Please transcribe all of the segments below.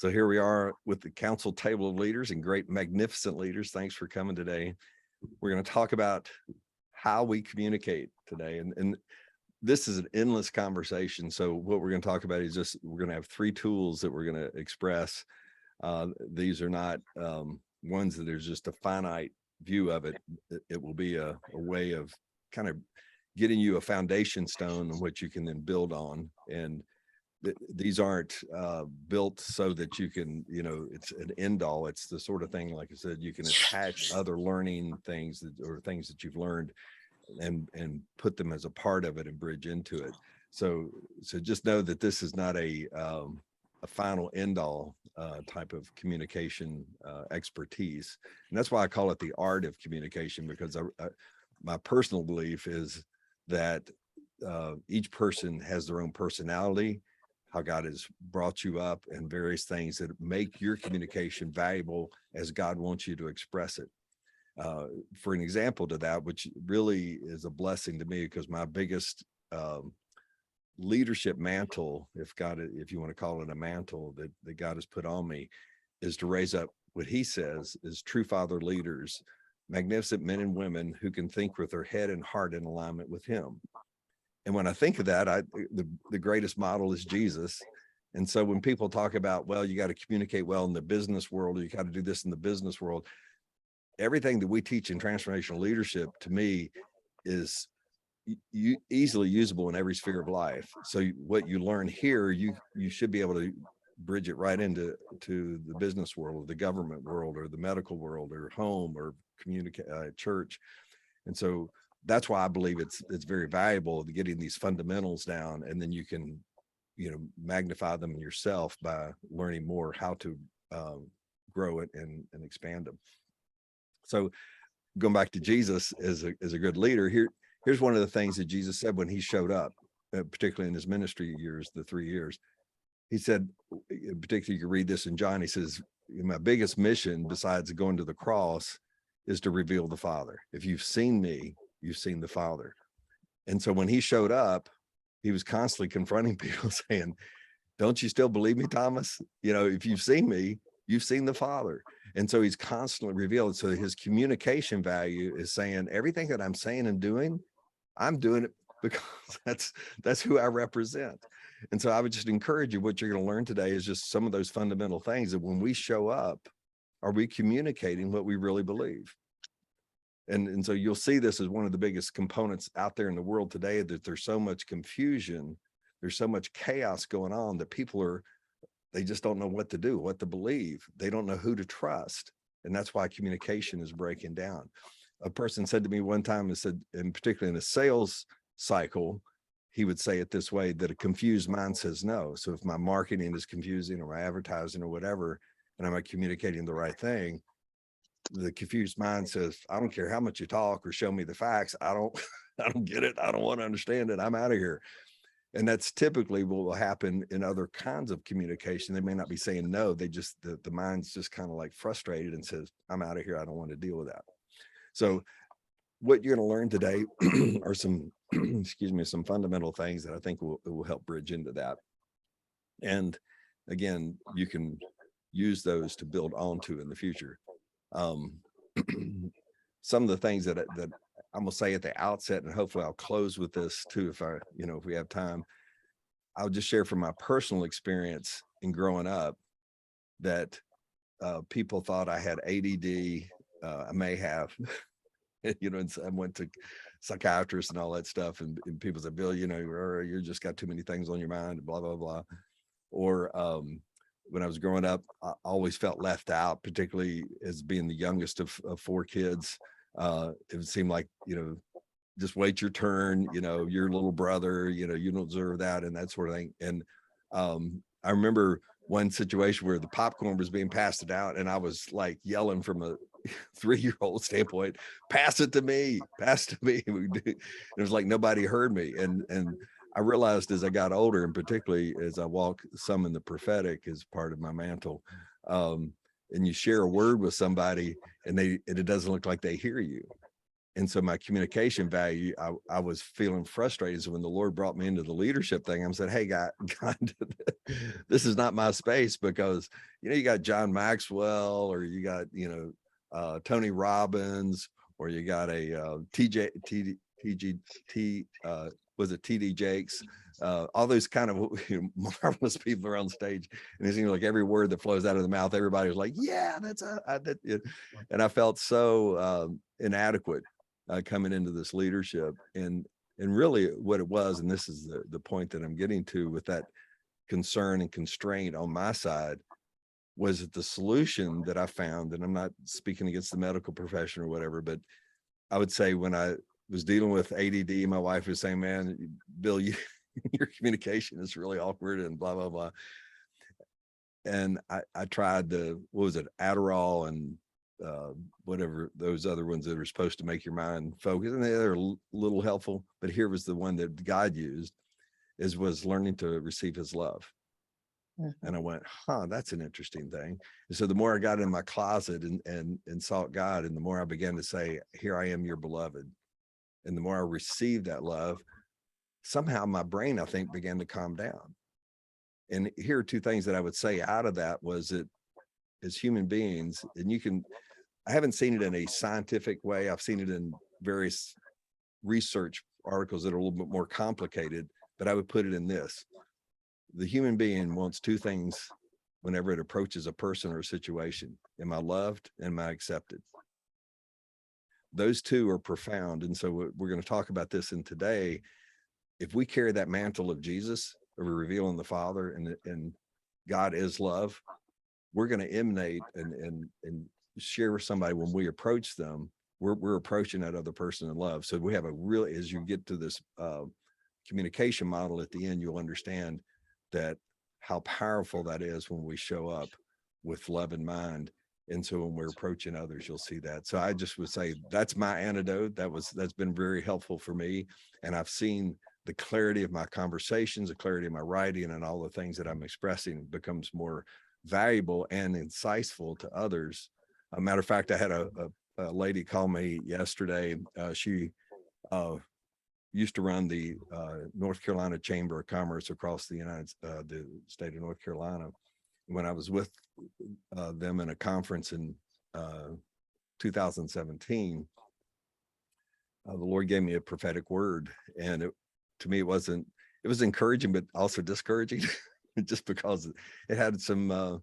So here we are with the council table of leaders and great, magnificent leaders. Thanks for coming today. We're going to talk about how we communicate today. And this is an endless conversation. So what we're going to talk about is we're going to have three tools that we're going to express. These are not ones that there's just a finite view of it. It will be a way of kind of getting you a foundation stone on which you can then build on. And these aren't built so that you can, it's an end all. It's the sort of thing, like I said, you can attach other learning things or things that you've learned and put them as a part of it and bridge into it. So just know that this is not a final end all type of communication expertise. And that's why I call it the art of communication, because my personal belief is that each person has their own personality, how God has brought you up, and various things that make your communication valuable as God wants you to express it. For an example to that, which really is a blessing to me, because my biggest leadership mantle, if you want to call it a mantle that God has put on me, is to raise up what he says is true father leaders, magnificent men and women who can think with their head and heart in alignment with him. And when I think of that, the greatest model is Jesus. And so when people talk about, well, you got to communicate well in the business world, or you got to do this in the business world, everything that we teach in transformational leadership, to me, is easily usable in every sphere of life. So what you learn here, you should be able to bridge it right into the business world, or the government world, or the medical world, or home, or church. And so that's why I believe it's very valuable getting these fundamentals down, and then you can, magnify them in yourself by learning more how to grow it and expand them. So going back to Jesus as a good leader, here's one of the things that Jesus said when he showed up, particularly in his ministry years, the 3 years. He said, particularly you can read this in John, he says, my biggest mission besides going to the cross is to reveal the Father. If you've seen me, you've seen the Father. And so when he showed up, he was constantly confronting people saying, don't you still believe me, Thomas? If you've seen me, you've seen the Father. And so he's constantly revealed. So his communication value is saying everything that I'm saying and doing, I'm doing it because that's who I represent. And so I would just encourage you, what you're going to learn today is just some of those fundamental things that when we show up, are we communicating what we really believe? And so you'll see this as one of the biggest components out there in the world today, that there's so much confusion, there's so much chaos going on that they just don't know what to do, what to believe. They don't know who to trust. And that's why communication is breaking down. A person said to me one time, and particularly in a sales cycle, he would say it this way, that a confused mind says no. So if my marketing is confusing, or my advertising, or whatever, and I'm not communicating the right thing, the confused mind says, I don't care how much you talk or show me the facts. I don't get it. I don't want to understand it. I'm out of here. And that's typically what will happen in other kinds of communication. They may not be saying no. They just, the mind's just kind of like frustrated and says, I'm out of here. I don't want to deal with that. So what you're going to learn today are some, some fundamental things that I think will help bridge into that. And again, you can use those to build onto in the future. Some of the things that I'm gonna say at the outset, and hopefully I'll close with this too, if we have time, I'll just share from my personal experience in growing up that people thought I had ADD. I may have, and I went to psychiatrists and all that stuff, and people said, Bill, you just got too many things on your mind, blah, blah, blah. Or when I was growing up, I always felt left out, particularly as being the youngest of 4 kids. It seemed like, just wait your turn, your little brother, you don't deserve that, and that sort of thing. And I remember one situation where the popcorn was being passed out, and I was like yelling from a 3-year-old standpoint, pass it to me. It was like nobody heard me. And I realized as I got older, and particularly as I walk some in the prophetic as part of my mantle, and you share a word with somebody and it doesn't look like they hear you. And so my communication value, I was feeling frustrated. So when the Lord brought me into the leadership thing, I said, hey, God, this is not my space, because, you got John Maxwell, or you got, Tony Robbins, or you got a was it TD Jakes, all those kind of marvelous people are on stage, and it seems like every word that flows out of the mouth, everybody was like, yeah, and I felt so inadequate coming into this leadership, and really what it was, and this is the point that I'm getting to with that concern and constraint on my side, was that the solution that I found, and I'm not speaking against the medical profession or whatever, but I would say when I was dealing with ADD, my wife was saying, man, Bill, your communication is really awkward and blah, blah, blah. And I tried what was it, Adderall and whatever, those other ones that are supposed to make your mind focus, and they're a little helpful, but here was the one that God used, was learning to receive his love. And I went, that's an interesting thing. And so the more I got in my closet and sought God, and the more I began to say, here I am, your beloved, and the more I received that love, somehow my brain, I think, began to calm down. And here are two things that I would say out of that, was that as human beings, and I haven't seen it in a scientific way. I've seen it in various research articles that are a little bit more complicated, but I would put it in this: the human being wants two things whenever it approaches a person or a situation: am I loved? Am I accepted? Those two are profound. And so we're going to talk about this in today. If we carry that mantle of Jesus, of revealing the Father, and God is love, we're going to emanate and share with somebody. When we approach them, we're approaching that other person in love. So we have as you get to this communication model at the end, you'll understand that how powerful that is when we show up with love in mind. And so when we're approaching others, you'll see that. So I just would say that's my antidote. That's been very helpful for me. And I've seen the clarity of my conversations, the clarity of my writing, and all the things that I'm expressing becomes more valuable and insightful to others. A matter of fact, I had a lady call me yesterday. She used to run the North Carolina Chamber of Commerce across the state of North Carolina. When I was with them in a conference in 2017, the Lord gave me a prophetic word, and to me, it was encouraging, but also discouraging, just because it had some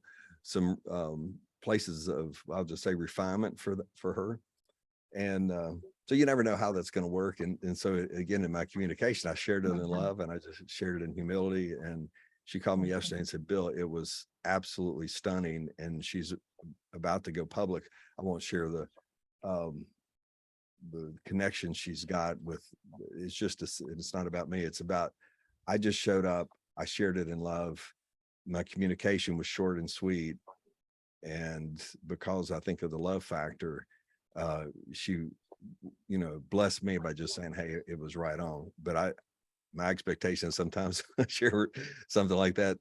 places of, I'll just say, refinement for her. And so you never know how that's going to work. And so again, in my communication, I shared it in love, and I just shared it in humility. And she called me yesterday and said, Bill, it was absolutely stunning. And she's about to go public. I won't share the connection she's got with, it's not about me. It's about, I just showed up. I shared it in love. My communication was short and sweet. And because I think of the love factor, she, blessed me by just saying, hey, it was right on. But my expectation sometimes I share something like that.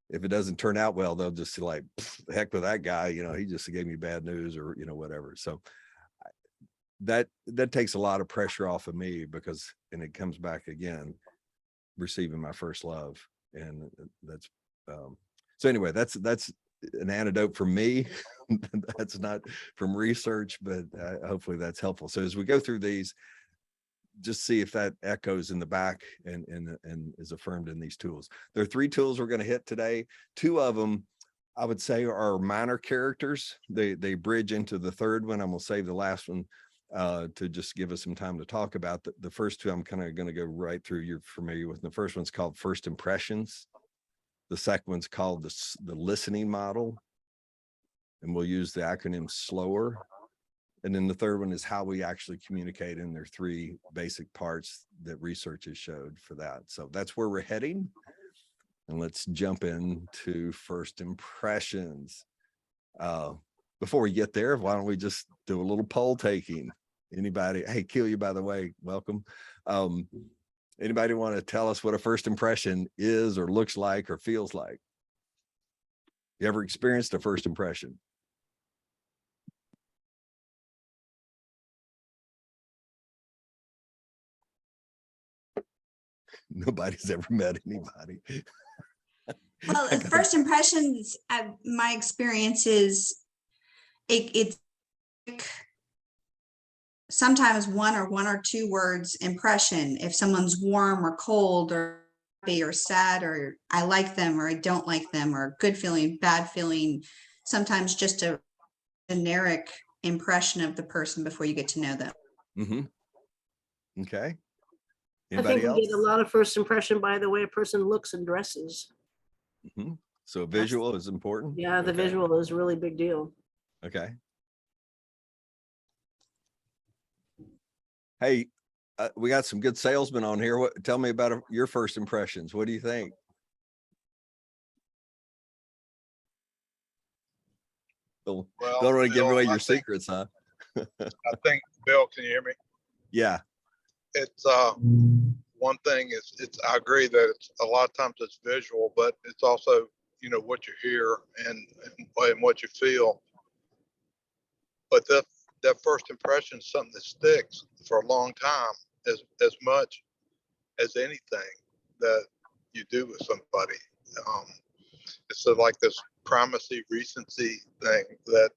If it doesn't turn out well, they'll just like, heck with that guy, he just gave me bad news, or, whatever. So that takes a lot of pressure off of me, because, and it comes back again, receiving my first love. And that's, so anyway, that's an antidote for me. That's not from research, but hopefully that's helpful. So as we go through these, just see if that echoes in the back and is affirmed in these tools. There are 3 tools we're going to hit today. 2 of them, I would say, are minor characters. They bridge into the third one. I'm going to save the last one to just give us some time to talk about. The first 2, I'm kind of going to go right through. You're familiar with. The first one's called First Impressions. The second one's called the listening model, and we'll use the acronym SLOWER. And then the third one is how we actually communicate, and there are 3 basic parts that research has showed for that. So that's where we're heading. And let's jump into first impressions. Before we get there, why don't we just do a little poll taking? Anybody? Hey, Kelia, by the way, welcome. Anybody want to tell us what a first impression is, or looks like, or feels like? You ever experienced a first impression? Nobody's ever met anybody. Well, first impressions, my experience is it's sometimes one or two words impression. If someone's warm or cold or happy or sad, or I like them or I don't like them, or good feeling, bad feeling, sometimes just a generic impression of the person before you get to know them. Mm-hmm. Okay. I think Anybody we get a else? lot of first impression by the way a person looks and dresses. Mm-hmm. So visual is important. Yeah, the Okay. visual is a really big deal. Okay. Hey, we got some good salesmen on here. Tell me about your first impressions. What do you think? Well, don't want to give away your secrets, huh? I think, Bill, can you hear me? Yeah. It's one thing is I agree that it's a lot of times it's visual, but it's also, you know, what you hear and what you feel. But that first impression is something that sticks for a long time, as much as anything that you do with somebody. It's like this primacy recency thing that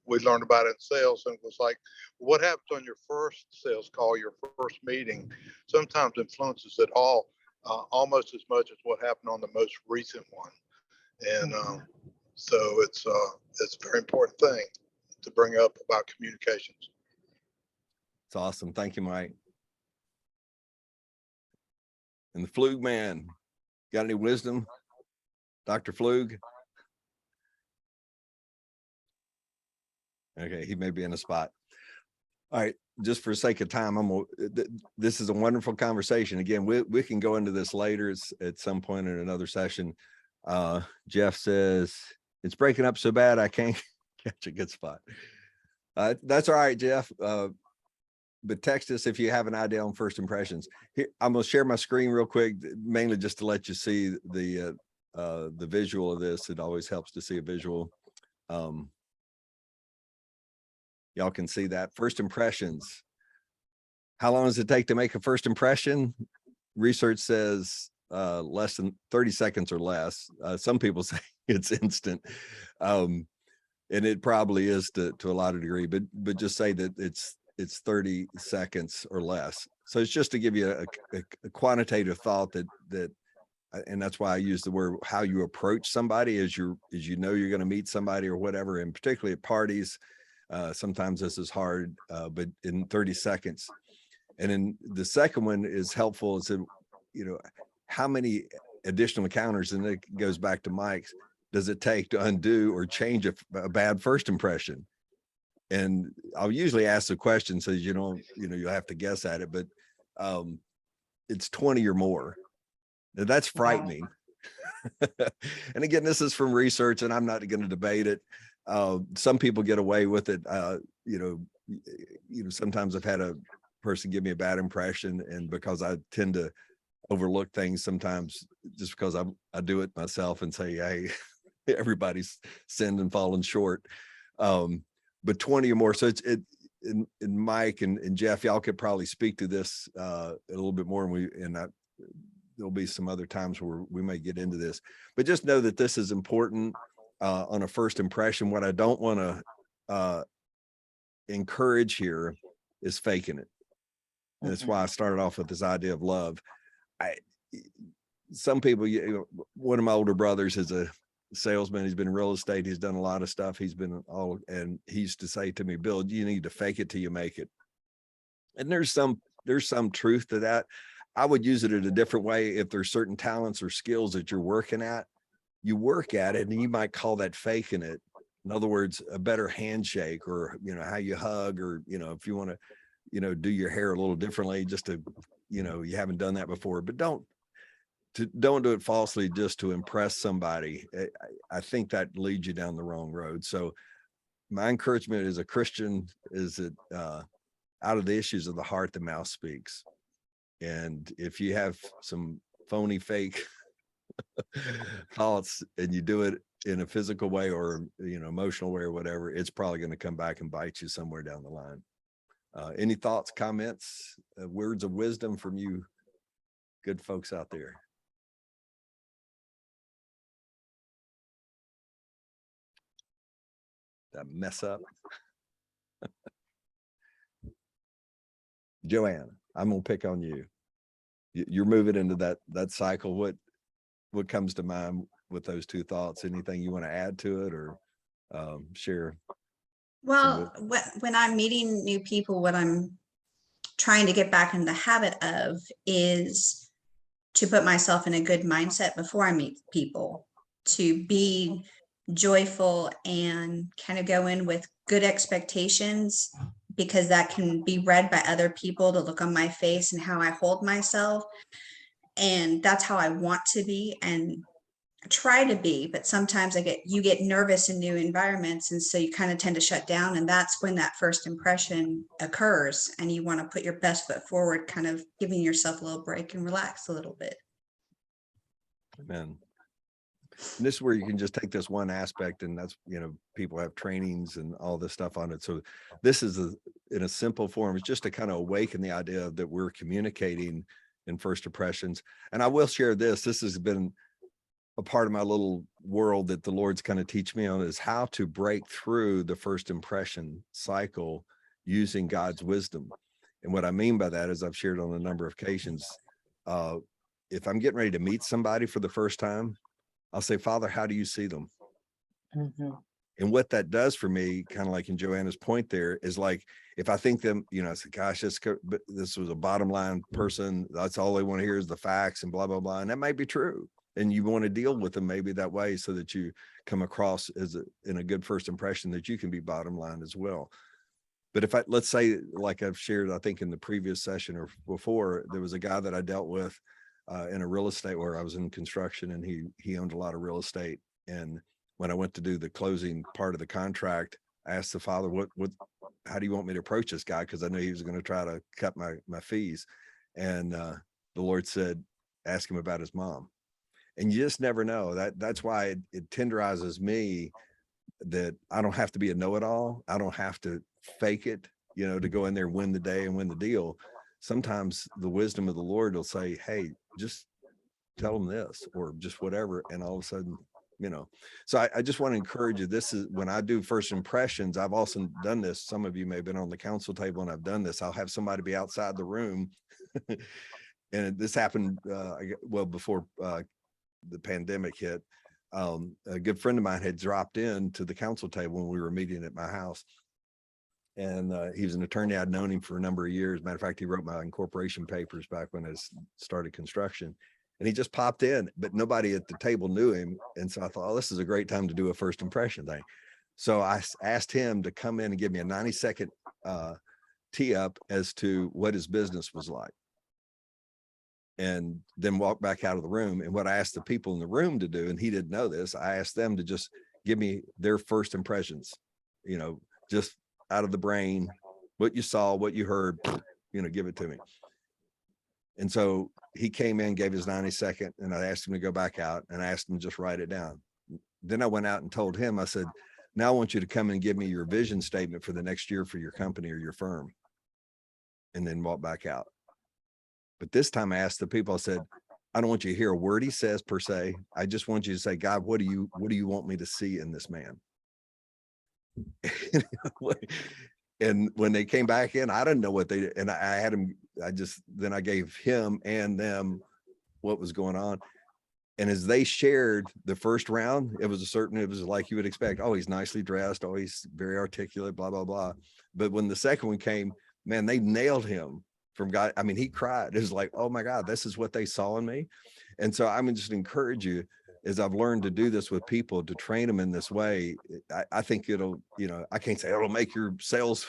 we learned about in sales, and it was like, what happens on your first sales call, your first meeting, sometimes influences it all, almost as much as what happened on the most recent one. And so it's a very important thing to bring up about communications. It's awesome. Thank you, Mike. And the Flug man, got any wisdom, Dr. Flug? Okay, he may be in a spot. All right, just for sake of time, this is a wonderful conversation. Again, we can go into this later. It's at some point in another session. Jeff says it's breaking up so bad I can't catch a good spot. That's all right, Jeff. But text us if you have an idea on first impressions. Here, I'm gonna share my screen real quick, mainly just to let you see the visual of this. It always helps to see a visual. Y'all can see that. First impressions. How long does it take to make a first impression? Research says less than 30 seconds or less. Some people say it's instant. And it probably is to a lot of degree, but just say that it's 30 seconds or less. So it's just to give you a quantitative thought that and that's why I use the word how you approach somebody as you know you're going to meet somebody or whatever, and particularly at parties. Sometimes this is hard, but in 30 seconds. And then the second one is helpful. Is, you know, how many additional encounters, and it goes back to Mike's, does it take to undo or change a bad first impression? And I'll usually ask the question so you'll have to guess at it, but it's 20 or more. Now, that's frightening. And again, this is from research, and I'm not going to debate it. Some people get away with it. Sometimes I've had a person give me a bad impression, and because I tend to overlook things sometimes, just because I do it myself and say, hey, everybody's sinned and fallen short. But 20 or more. So and Mike and Jeff, y'all could probably speak to this a little bit more, and there'll be some other times where we may get into this, but just know that this is important on a first impression. What I don't want to encourage here is faking it. And that's why I started off with this idea of love. Some people, one of my older brothers is a salesman. He's been in real estate. He's done a lot of stuff. And he used to say to me, Bill, you need to fake it till you make it. And there's some truth to that. I would use it in a different way. If there's certain talents or skills that you're working at, you work at it, and you might call that faking it. In other words, a better handshake, or, how you hug, or, if you want to, do your hair a little differently, just to, you haven't done that before, but don't do it falsely just to impress somebody. I think that leads you down the wrong road. So my encouragement as a Christian is that out of the issues of the heart, the mouth speaks. And if you have some phony, fake thoughts, and you do it in a physical way or emotional way or whatever, it's probably going to come back and bite you somewhere down the line. Any thoughts, comments, words of wisdom from you good folks out there? Did I mess up? Joanne, I'm gonna pick on you. You're moving into that cycle. What comes to mind with those two thoughts? Anything you want to add to it or share? Well, when I'm meeting new people, what I'm trying to get back in the habit of is to put myself in a good mindset before I meet people, to be joyful and kind of go in with good expectations, because that can be read by other people, to look on my face and how I hold myself. And that's how I want to be and try to be. But sometimes you get nervous in new environments. And so you kind of tend to shut down. And that's when that first impression occurs. And you want to put your best foot forward, kind of giving yourself a little break and relax a little bit. Amen. And this is where you can just take this one aspect, and that's, people have trainings and all this stuff on it. So this is in a simple form, it's just to kind of awaken the idea that we're communicating in first impressions. And I will share this has been a part of my little world that the Lord's kind of teach me on, is how to break through the first impression cycle using God's wisdom. And what I mean by that is, I've shared on a number of occasions, if I'm getting ready to meet somebody for the first time, I'll say, Father, how do you see them? Mm-hmm. And what that does for me, kind of like in Joanna's point there, is like, if I think them, I say, gosh, this was a bottom line person. That's all they want to hear is the facts and blah, blah, blah. And that might be true. And you want to deal with them maybe that way, so that you come across in a good first impression, that you can be bottom line as well. But if let's say, like I've shared, I think in the previous session or before, there was a guy that I dealt with in a real estate, where I was in construction, and he owned a lot of real estate. And when I went to do the closing part of the contract, I asked the father, how do you want me to approach this guy? Because I knew he was going to try to cut my fees. And the Lord said, ask him about his mom. And you just never know. That's why it tenderizes me that I don't have to be a know-it-all. I don't have to fake it, to go in there and win the day and win the deal. Sometimes the wisdom of the Lord will say, hey, just tell them this, or just whatever. And all of a sudden, so I just want to encourage you. This is when I do first impressions. I've also done this. Some of you may have been on the council table and I've done this. I'll have somebody be outside the room. And this happened, before the pandemic hit. A good friend of mine had dropped in to the council table when we were meeting at my house. And he was an attorney. I'd known him for a number of years. Matter of fact, he wrote my incorporation papers back when I started construction. And he just popped in, but nobody at the table knew him. And so I thought, this is a great time to do a first impression thing. So I asked him to come in and give me a 90-second tee up as to what his business was like, and then walk back out of the room. And what I asked the people in the room to do, and he didn't know this, I asked them to just give me their first impressions, just out of the brain, what you saw, what you heard, give it to me. And so he came in, gave his 90-second, and I asked him to go back out, and I asked him to just write it down. Then I went out and told him, I said, now I want you to come and give me your vision statement for the next year for your company or your firm, and then walk back out. But this time I asked the people, I said, I don't want you to hear a word he says per se. I just want you to say, God, what do you want me to see in this man? And when they came back in, I didn't know what they did. And I had him, then I gave him and them what was going on. And as they shared the first round, it was like you would expect. Oh, he's nicely dressed. Oh, he's very articulate, blah, blah, blah. But when the second one came, man, they nailed him from God. I mean, he cried. It was like, oh my God, this is what they saw in me. And so I'm just encourage you, as I've learned to do this with people, to train them in this way. I think it'll, I can't say it'll make your sales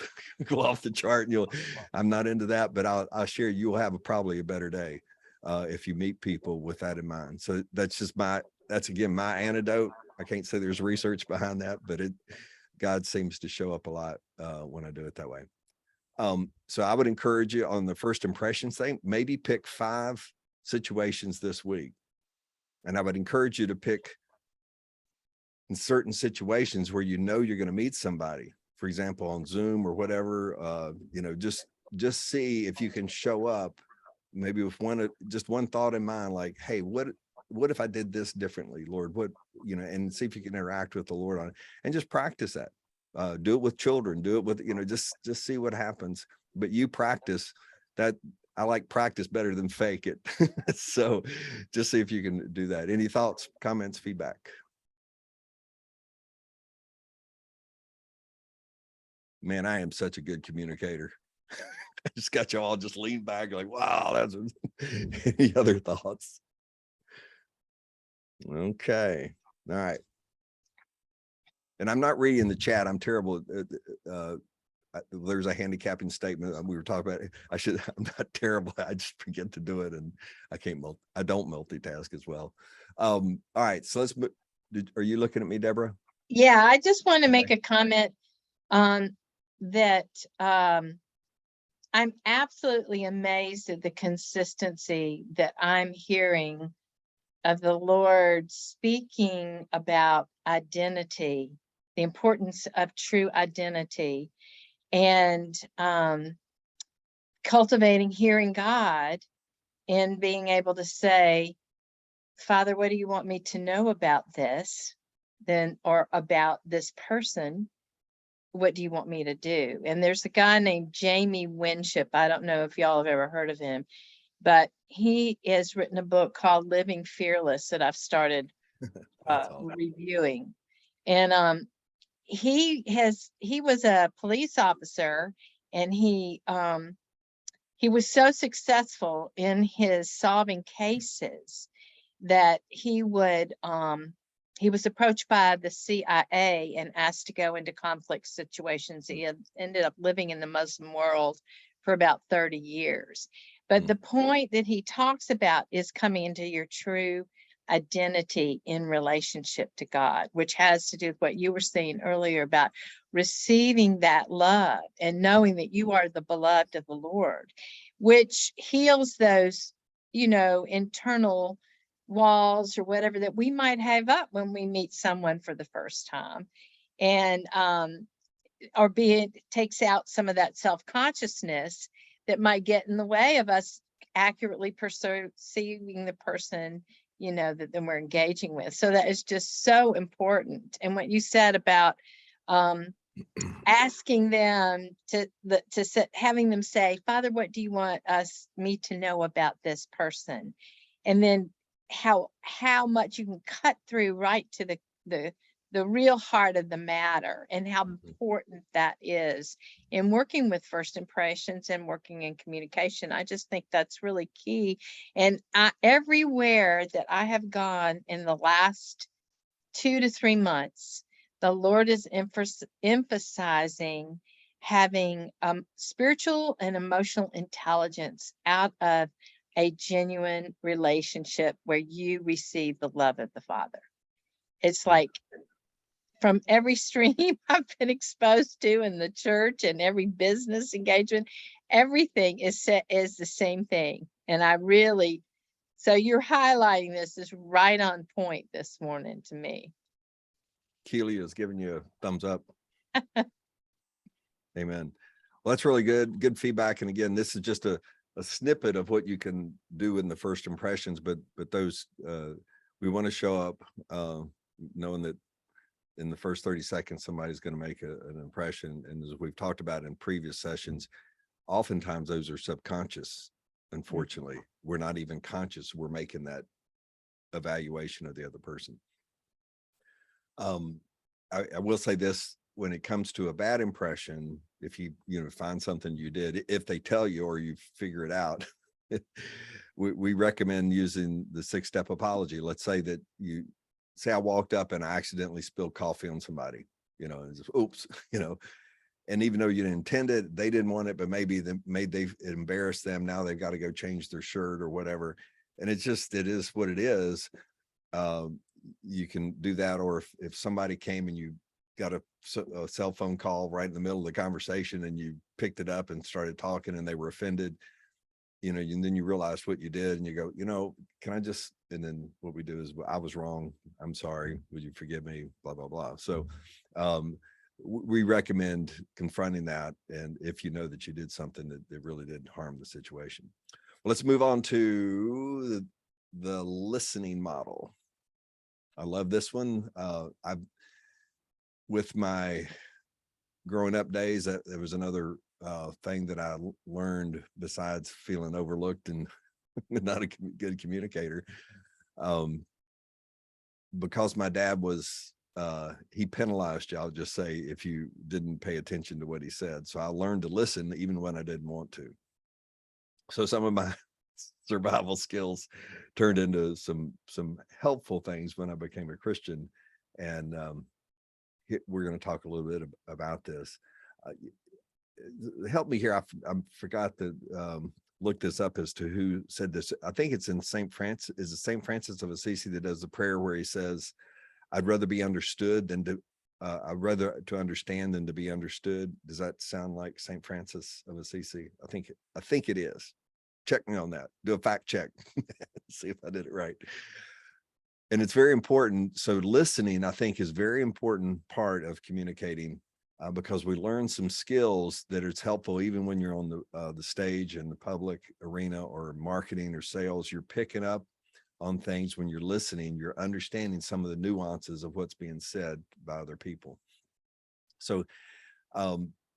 go off the chart. And I'm not into that, but I'll share, you'll have probably a better day if you meet people with that in mind. So that's again, my antidote. I can't say there's research behind that, but God seems to show up a lot when I do it that way. So I would encourage you on the first impressions thing, maybe pick 5 situations this week. And I would encourage you to pick in certain situations where you're going to meet somebody, for example, on Zoom or whatever, just see if you can show up maybe with one thought in mind, like, hey, what if I did this differently, Lord? And see if you can interact with the Lord on it, and just practice that. Do it with children, do it with, just see what happens. But you practice that. I like practice better than fake it. So just see if you can do that. Any thoughts, comments, feedback? Man, I am such a good communicator. I just got you all just lean back like, wow, that's any other thoughts? Okay. All right. And I'm not reading the chat. I'm terrible. There's a handicapping statement we were talking about. I'm not terrible. I just forget to do it. And I don't multitask as well. All right. So are you looking at me, Deborah? Yeah, I just want to make Okay. a comment that I'm absolutely amazed at the consistency that I'm hearing of the Lord speaking about identity, the importance of true identity, and cultivating hearing God and being able to say, Father, what do you want me to know about this? Or about this person? What do you want me to do? And there's a guy named Jamie Winship. I don't know if y'all have ever heard of him, but he has written a book called Living Fearless that I've started reviewing. And he was a police officer, and he was so successful in his solving cases that he was approached by the CIA and asked to go into conflict situations. He had ended up living in the Muslim world for about 30 years. But the point that he talks about is coming into your true identity in relationship to God, which has to do with what you were saying earlier about receiving that love and knowing that you are the beloved of the Lord, which heals those, internal walls or whatever that we might have up when we meet someone for the first time. And takes out some of that self-consciousness that might get in the way of us accurately perceiving the person, that then we're engaging with. So that is just so important. And what you said about asking them having them say, Father, what do you want me to know about this person? And then how much you can cut through right to the real heart of the matter, and how important that is in working with first impressions and working in communication. I just think that's really key. And everywhere that I have gone in the last 2 to 3 months, the Lord is emphasizing having spiritual and emotional intelligence out of a genuine relationship where you receive the love of the Father. It's like from every stream I've been exposed to in the church and every business engagement, everything is the same thing. And so you're highlighting this is right on point this morning to me. Keely is giving you a thumbs up. Amen. Well, that's really good feedback. And again, this is just a snippet of what you can do in the first impressions, but those we want to show up knowing that in the first 30 seconds somebody's going to make an impression. And as we've talked about in previous sessions, oftentimes those are subconscious. Unfortunately, we're not even conscious we're making that evaluation of the other person. I will say this, when it comes to a bad impression, if you find something you did, if they tell you or you figure it out, we recommend using the 6-step apology. Let's say that you say I walked up and I accidentally spilled coffee on somebody, and just, oops, and even though you didn't intend it, they didn't want it, but maybe they embarrassed them. Now they've got to go change their shirt or whatever. And it is what it is. You can do that. Or if somebody came and you got a cell phone call right in the middle of the conversation and you picked it up and started talking and they were offended, and then you realize what you did and you go, can I just, and then what we do is, I was wrong. I'm sorry. Would you forgive me? Blah, blah, blah. So, we recommend confronting that. And if you know that you did something that really did harm the situation. Well, let's move on to the listening model. I love this one. With my growing up days, that there was another thing that I learned besides feeling overlooked and not a good communicator. Because my dad was, he penalized you, I'll just say, if you didn't pay attention to what he said. So I learned to listen even when I didn't want to. So some of my survival skills turned into some helpful things when I became a Christian. And we're going to talk a little bit about this. Help me here. I forgot to look this up as to who said this. I think it's in St. Francis. Is it St. Francis of Assisi that does the prayer where he says, I'd rather be understood than to, I'd rather to understand than to be understood. Does that sound like St. Francis of Assisi? I think it is. Check me on that. Do a fact check. See if I did it right. And it's very important. So listening, I think, is very important part of communicating, because we learn some skills that it's helpful even when you're on the stage in the public arena or marketing or sales. You're picking up on things when you're listening. You're understanding some of the nuances of what's being said by other people. So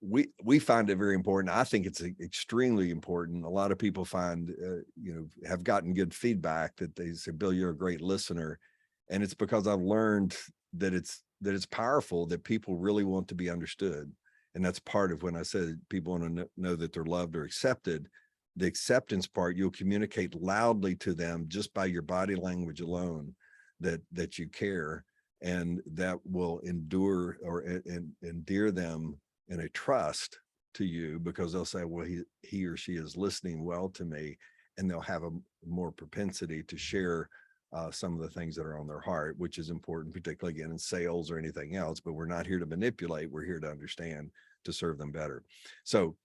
we find it very important. I think it's extremely important. A lot of people find, have gotten good feedback that they say, Bill, you're a great listener. And it's because I've learned that it's powerful, that people really want to be understood. And that's part of when I said people want to know that they're loved or accepted. The acceptance part, you'll communicate loudly to them just by your body language alone that you care, and that will endure or endear them in a trust to you, because they'll say, well, he or she is listening well to me, and they'll have a more propensity to share some of the things that are on their heart, which is important, particularly again in sales or anything else. But we're not here to manipulate. We're here to understand, to serve them better. So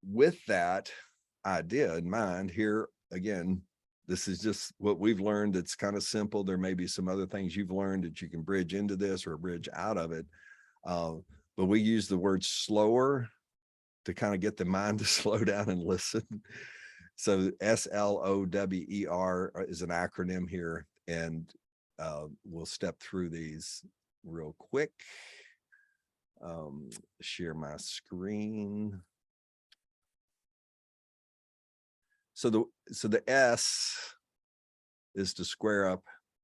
with that idea in mind, here again, this is just what we've learned. It's kind of simple. There may be some other things you've learned that you can bridge into this or bridge out of it. But we use the word slower to kind of get the mind to slow down and listen. So SLOWER is an acronym here, and we'll step through these real quick. Share my screen. So the S is to square up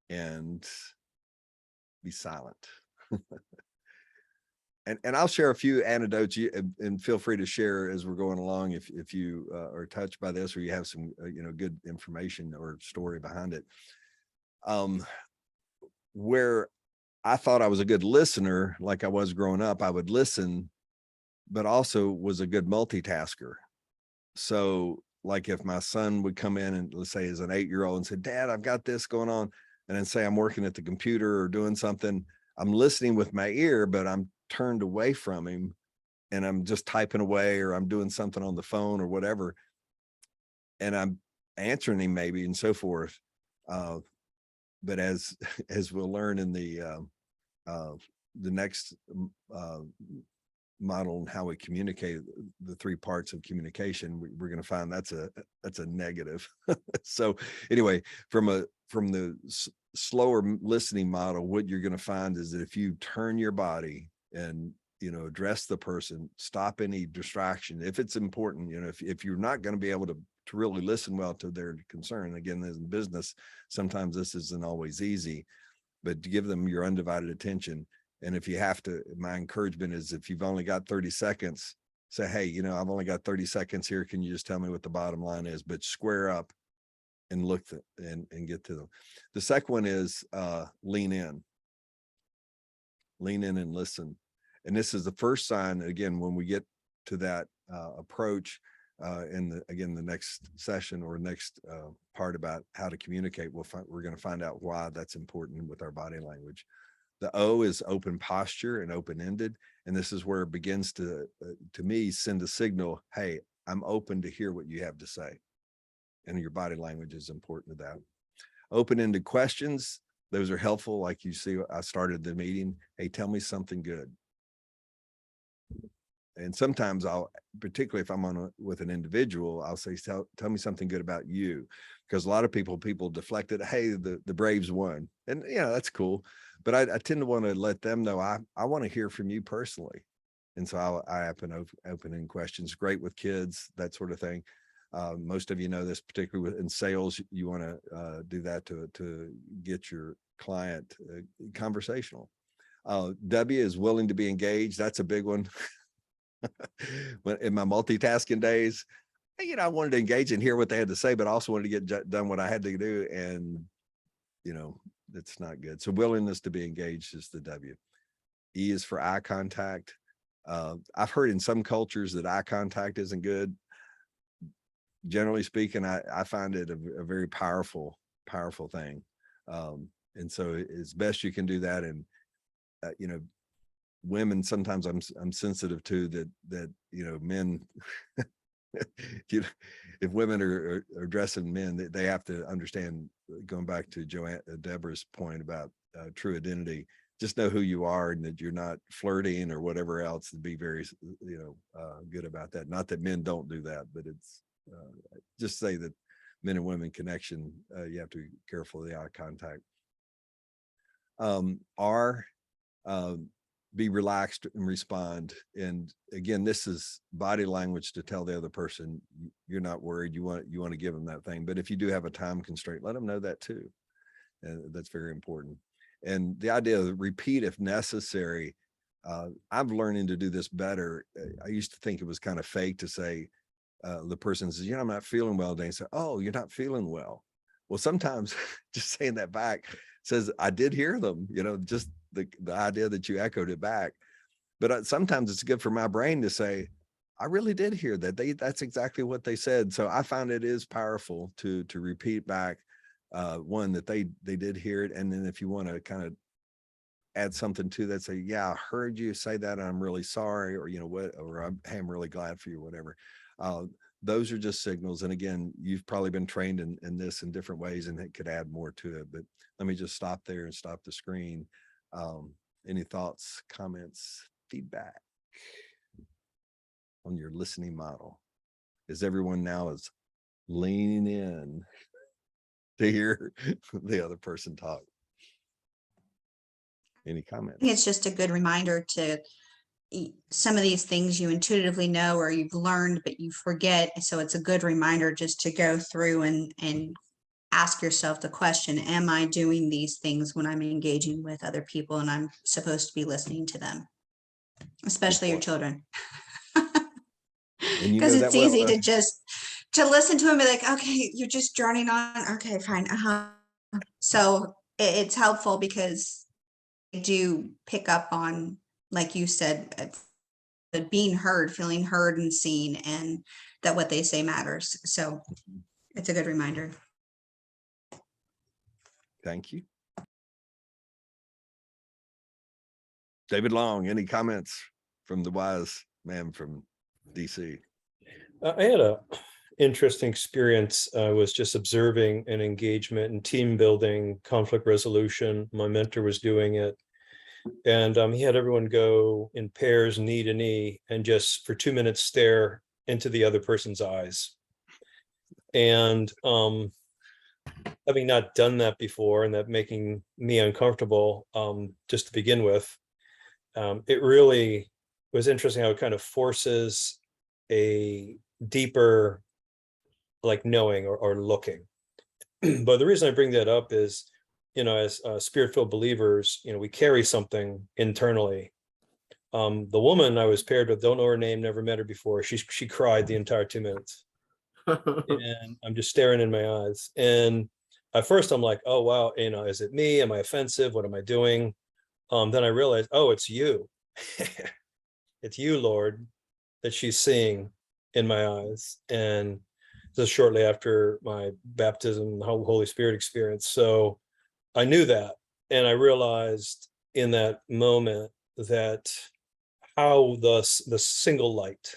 and be silent. And I'll share a few anecdotes, and feel free to share as we're going along if you are touched by this, or you have some good information or story behind it. Where I thought I was a good listener, like I was growing up, I would listen, but also was a good multitasker. So like if my son would come in and, let's say, as an 8-year-old, and say, Dad, I've got this going on, and then say I'm working at the computer or doing something, I'm listening with my ear, but I'm turned away from him and I'm just typing away, or I'm doing something on the phone or whatever, and I'm answering him maybe and so forth. But as we'll learn in the next model and how we communicate, the 3 parts of communication, we're going to find that's a negative. So anyway, from the slower listening model, what you're going to find is that if you turn your body and address the person, stop any distraction if it's important, if you're not going to be able to really listen well to their concern, again, as in business, sometimes this isn't always easy, but to give them your undivided attention. And if you have to, my encouragement is, if you've only got 30 seconds, say, hey, I've only got 30 seconds here. Can you just tell me what the bottom line is? But square up and look and get to them. The second one is lean in and listen. And this is the first sign, again, when we get to that approach in the next session or next part about how to communicate, we're going to find out why that's important with our body language. The O is open posture and open-ended. And this is where it begins to me, send a signal, hey, I'm open to hear what you have to say. And your body language is important to that. Open-ended questions, those are helpful. Like you see, I started the meeting, hey, tell me something good. And sometimes particularly if I'm with an individual, I'll say, tell me something good about you. Because a lot of people deflect it, hey, the Braves won. And that's cool. but I tend to want to let them know I want to hear from you personally. And so I open in questions. Great with kids, that sort of thing. Most of you know this, particularly in sales, you want to do that to get your client conversational. W is willing to be engaged. That's a big one. In my multitasking days, I wanted to engage and hear what they had to say, but I also wanted to get done what I had to do. And, it's not good. So willingness to be engaged is the W. E is for eye contact. I've heard in some cultures that eye contact isn't good. Generally speaking, I find it a very powerful thing. And so it's best you can do that. And, women, sometimes I'm sensitive to that, men, if women are addressing men, they have to understand, going back to Deborah's point about true identity, just know who you are and that you're not flirting or whatever else, and be very, good about that. Not that men don't do that, but it's just say that men and women connection, you have to be careful of the eye contact. Be relaxed and respond. And again, this is body language to tell the other person you're not worried. You want to give them that thing. But if you do have a time constraint, let them know that too. And that's very important. And the idea of repeat if necessary. I'm learning to do this better. I used to think it was kind of fake to say, the person says, I'm not feeling well today. And say, oh, you're not feeling well. Well, sometimes just saying that back says, I did hear them, just the idea that you echoed it back. But sometimes it's good for my brain to say, I really did hear that. That's exactly what they said. So I find it is powerful to repeat back, one, that they did hear it. And then if you want to kind of add something to that, say, yeah, I heard you say that. I'm really sorry, or, or I'm really glad for you, whatever. Those are just signals. And again, you've probably been trained in this in different ways, and it could add more to it. But let me just stop there and stop the screen. Any thoughts, comments, feedback on your listening model? Is everyone now is leaning in to hear the other person talk? Any comments? I think it's just a good reminder to some of these things you intuitively know or you've learned, but you forget. So it's a good reminder just to go through and ask yourself the question, am I doing these things when I'm engaging with other people and I'm supposed to be listening to them, especially your children? And Because it's easy well, to just to listen to them and be like, okay, you're just droning on. Okay, fine. So it's helpful because they do pick up on, like you said, being heard, feeling heard and seen, and that what they say matters. So it's a good reminder. Thank you. David Long, any comments from the wise man from DC? I had a interesting experience. I was just observing an engagement in team building, conflict resolution. My mentor was doing it. And he had everyone go in pairs, knee to knee, and just for 2 minutes stare into the other person's eyes. And having not done that before, and that making me uncomfortable, just to begin with, it really was interesting how it kind of forces a deeper, like, knowing or looking. But the reason I bring that up is, as spirit-filled believers, we carry something internally. The woman I was paired with, don't know her name, never met her before. She cried the entire 2 minutes. And I'm just staring in my eyes. And at first I'm like, oh, wow, is it me? Am I offensive? What am I doing? Then I realized, oh, it's you. It's you, Lord, that she's seeing in my eyes. And this is shortly after my baptism, the Holy Spirit experience. So I knew that. And I realized in that moment that how the single light,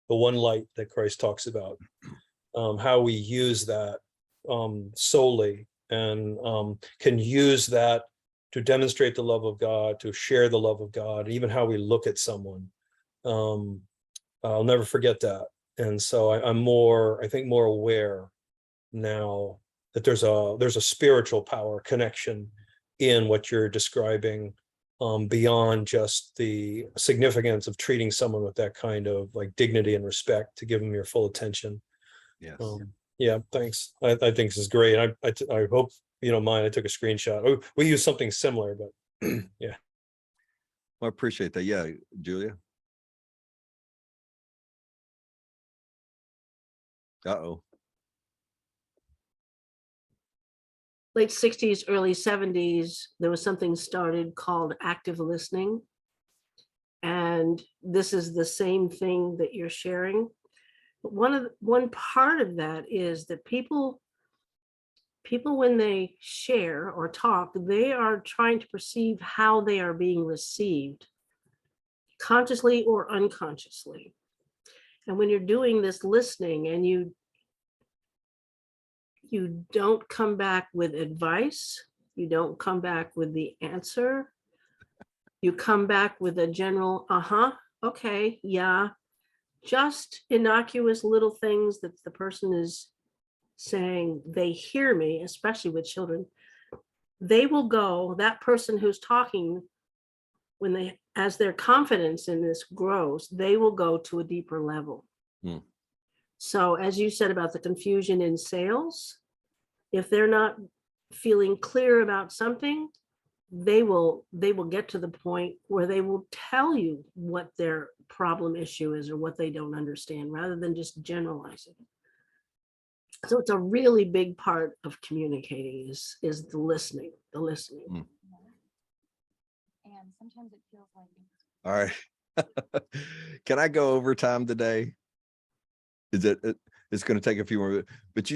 the one light that Christ talks about, how we use that solely, and can use that to demonstrate the love of God, to share the love of God, even how we look at someone. I'll never forget that. And so I'm I think more aware now that there's a spiritual power connection in what you're describing, beyond just the significance of treating someone with that kind of like dignity and respect, to give them your full attention. Yes. Yeah, thanks. I think this is great. I hope you don't mind. I took a screenshot. Oh, we use something similar, but yeah. Well, I appreciate that. Yeah, Julia. Uh-oh. Late 60s, early 70s, there was something started called active listening. And this is the same thing that you're sharing. But one part of that is that people when they share or talk, they are trying to perceive how they are being received, consciously or unconsciously. And when you're doing this listening and you don't come back with advice, you don't come back with the answer, you come back with a general, okay, yeah, just innocuous little things that the person is saying, they hear me, especially with children. They will go, that person who's talking, as their confidence in this grows, they will go to a deeper level. So as you said about the confusion in sales, if they're not feeling clear about something, they will get to the point where they will tell you what their problem issue is or what they don't understand, rather than just generalizing. So it's a really big part of communicating is the listening. And sometimes it feels like All right. Can I go overtime today? It's going to take a few more minutes, but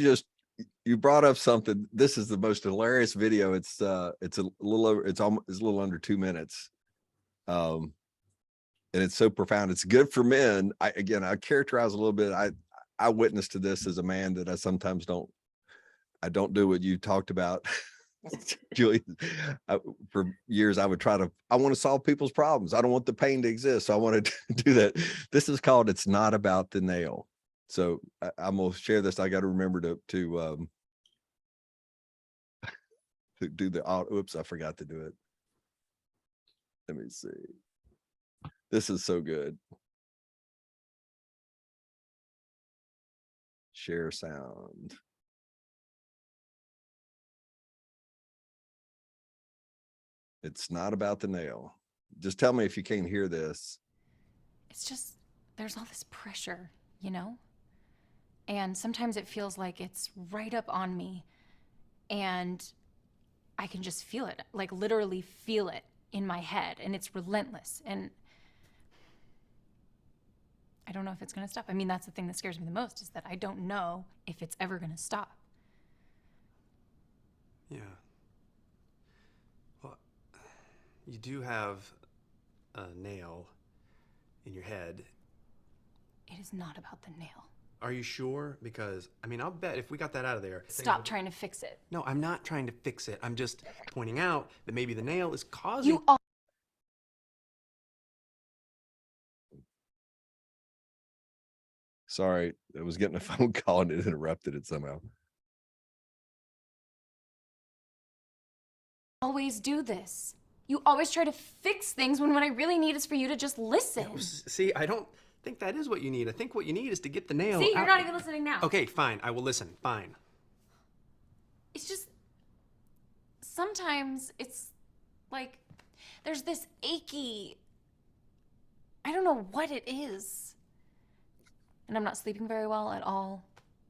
you brought up something. This is the most hilarious video. It's a little over, it's a little under 2 minutes. And it's so profound. It's good for men. I characterize a little bit. I witnessed to this as a man that I sometimes don't do what you talked about. Julie, for years, I want to solve people's problems. I don't want the pain to exist. So I wanted to do that. This is called, It's Not About the Nail. So I'm going to share this. I got to remember to do the, oops, I forgot to do it. Let me see. This is so good. Share sound. It's not about the nail. Just tell me if you can't hear this. It's just, there's all this pressure, you know? And sometimes it feels like it's right up on me and I can just feel it, like literally feel it in my head, and it's relentless. And I don't know if it's going to stop. I mean, that's the thing that scares me the most, is that I don't know if it's ever going to stop. Yeah. Well, you do have a nail in your head. It is not about the nail. Are you sure? Because, I mean, I'll bet if we got that out of there. Stop trying to fix it. No, I'm not trying to fix it. I'm just pointing out that maybe the nail is causing. You all. Sorry, I was getting a phone call and it interrupted it somehow. Always do this. You always try to fix things when what I really need is for you to just listen. No, see, I don't think that is what you need. I think what you need is to get the nail See, you're out. not even listening now. Okay, fine. I will listen. Fine. It's just, sometimes it's like, there's this achy, I don't know what it is. And I'm not sleeping very well at all.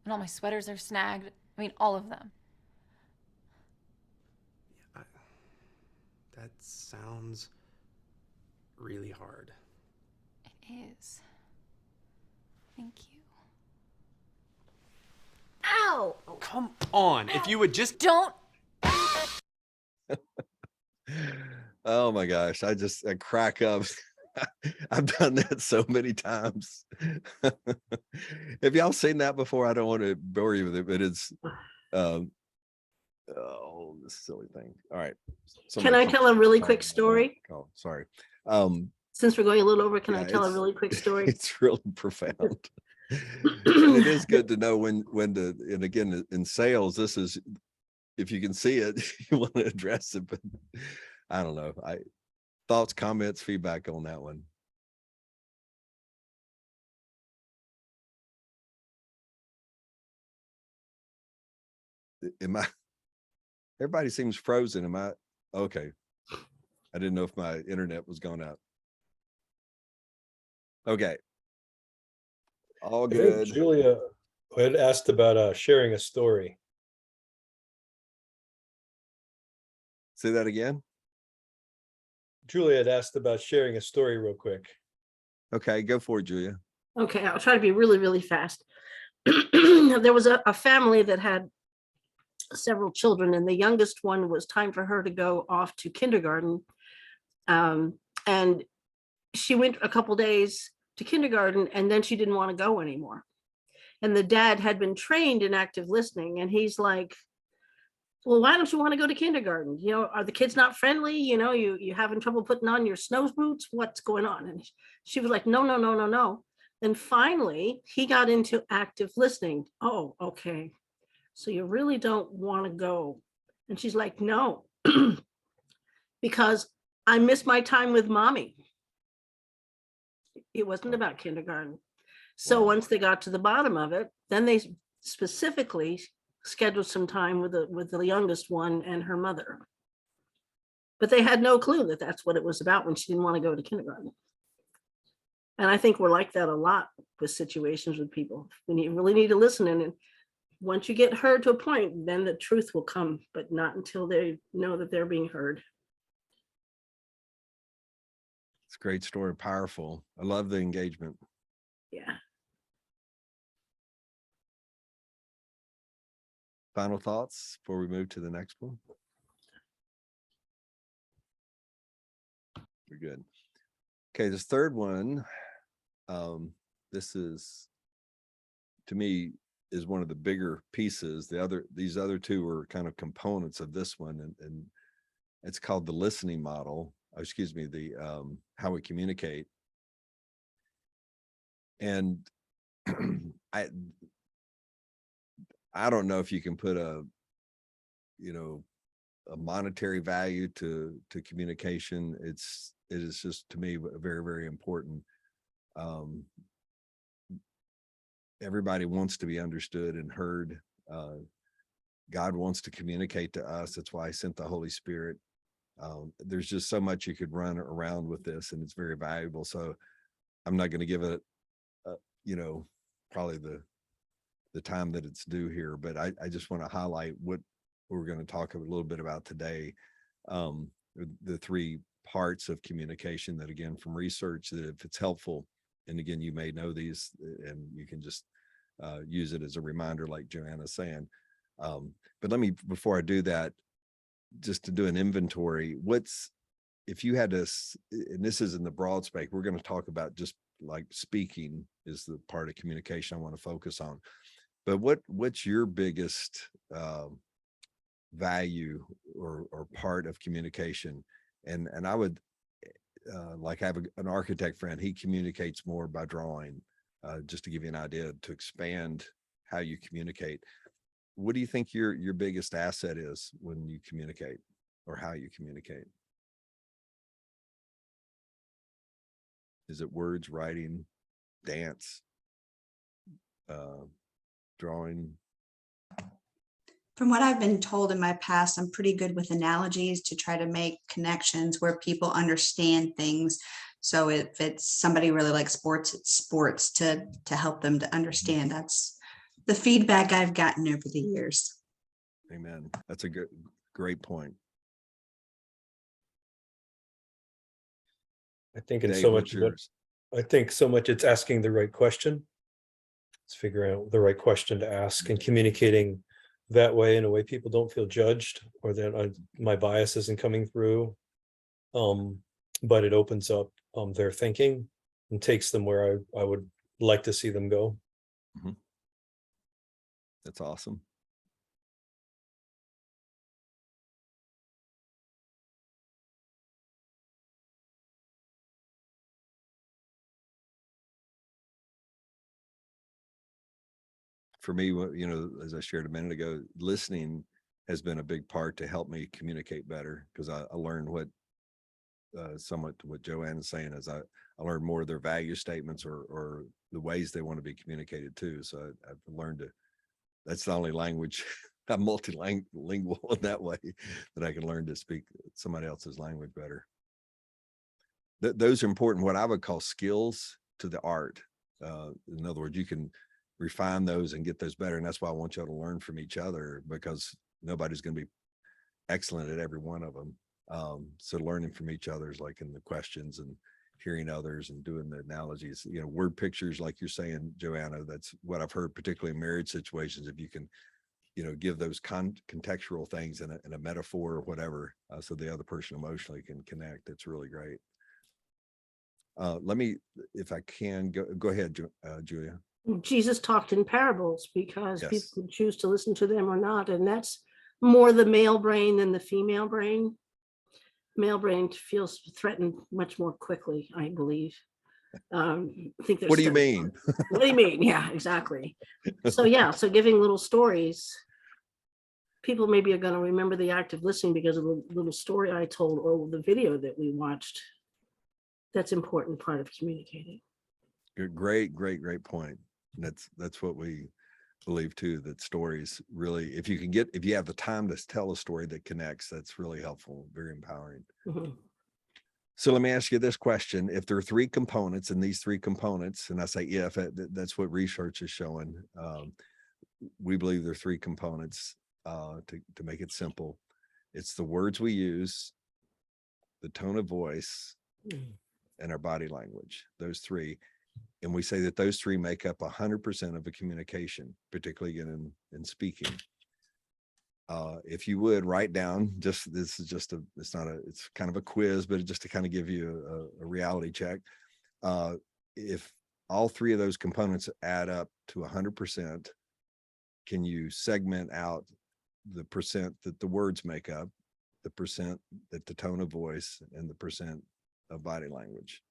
And all my sweaters are snagged. I mean, all of them. That sounds really hard. It is. Thank you. Ow! Oh, come on. If you would just. Don't. Oh my gosh, I crack up. I've done that so many times. Have y'all seen that before? I don't want to bore you with it, but it's oh, this silly thing. All right. Can I tell a really quick story? Oh, sorry. Since we're going a little over, can I Yeah, tell a it's- really quick story? It's really profound. And it is good to know when to, and again, in sales, this is if you can see it, you want to address it, but I don't know. Thoughts, comments, feedback on that one. Am I, everybody seems frozen. Am I, okay. I didn't know if my internet was going out. Okay. All I think good. Julia had asked about sharing a story. Say that again. Julia had asked about sharing a story real quick. Okay, go for it, Julia. Okay, I'll try to be really, really fast. There was a family that had several children, and the youngest one was time for her to go off to kindergarten. And she went a couple days to kindergarten, and then she didn't want to go anymore. And the dad had been trained in active listening, and he's like, well, why don't you want to go to kindergarten? You know, are the kids not friendly? You know, you having trouble putting on your snow boots? What's going on? And she was like, no, no, no, no, no. And finally, he got into active listening. Oh, okay. So you really don't want to go. And she's like, no, because I miss my time with mommy. It wasn't about kindergarten. So Wow. once they got to the bottom of it, then they specifically scheduled some time with the youngest one and her mother. But they had no clue that that's what it was about when she didn't want to go to kindergarten. And I think we're like that a lot with situations with people. We really need to listen. And once you get heard to a point, then the truth will come, but not until they know that they're being heard. It's a great story, powerful. I love the engagement. Yeah. Final thoughts before we move to the next one? We're good. Okay, this third one, this is, to me, is one of the bigger pieces. These other two are kind of components of this one, and it's called the listening model. Excuse me, the how we communicate. And I don't know if you can put a monetary value to communication. It is just, to me, very, very important. Everybody wants to be understood and heard. God wants to communicate to us. That's why I sent the Holy Spirit. There's just so much you could run around with this, and it's very valuable. So I'm not going to give it, probably the time that it's due here, but I just want to highlight what we're going to talk a little bit about today. The three parts of communication that, again, from research, that if it's helpful, and again, you may know these, and you can just use it as a reminder, like Joanna's saying. But let me, before I do that, just to do an inventory, if you had to, and this is in the broad space, we're going to talk about just like speaking is the part of communication I want to focus on. But what's your biggest value or part of communication? And I would like have an architect friend. He communicates more by drawing, just to give you an idea, to expand how you communicate. What do you think your biggest asset is when you communicate, or how you communicate? Is it words, writing, dance, drawing? From what I've been told in my past, I'm pretty good with analogies to try to make connections where people understand things. So if it's somebody really likes sports, it's sports to help them to understand. That's the feedback I've gotten over the years. Amen. That's a great point. I think in Dave, so what's much of it, yours? I think so much it's asking the right question. It's figuring out the right question to ask and communicating that way, in a way people don't feel judged, or that my bias isn't coming through. But it opens up their thinking and takes them where I would like to see them go. Mm-hmm. That's awesome. For me, as I shared a minute ago, listening has been a big part to help me communicate better, because I learned what somewhat what Joanne is saying is I learned more of their value statements or the ways they want to be communicated to. So I've learned to, that's the only language I'm multilingual in that way, that I can learn to speak somebody else's language better. Those are important, what I would call skills to the art. In other words, you can refine those and get those better. And that's why I want y'all to learn from each other, because nobody's going to be excellent at every one of them. So learning from each other is like in the questions and hearing others and doing the analogies, you know, word pictures, like you're saying, Joanna, that's what I've heard, particularly in marriage situations. If you can, you know, give those contextual things in a metaphor or whatever, so the other person emotionally can connect. It's really great. Let me, if I can, go ahead, Julia. Jesus talked in parables because Yes. people could choose to listen to them or not. And that's more the male brain than the female brain. Male brain feels threatened much more quickly, I believe. I think there's What do you studies on mean? it. What do you mean? Yeah, exactly. So yeah, so giving little stories, people maybe are going to remember the act of listening because of the little story I told or the video that we watched. That's an important part of communicating. Great point. And that's what we believe too, that stories really, if you have the time to tell a story that connects, that's really helpful, very empowering. Mhm. So let me ask you this question. If there are three components, and these three components, and I say if, that's what research is showing, we believe there are three components to make it simple. It's the words we use, the tone of voice, and our body language, those three. And we say that those three make up 100% of a communication, particularly in speaking. If you would write down, this is just it's kind of a quiz, but just to kind of give you a reality check. If all three of those components add up to 100%, can you segment out the percent that the words make up, the percent that the tone of voice, and the percent of body language?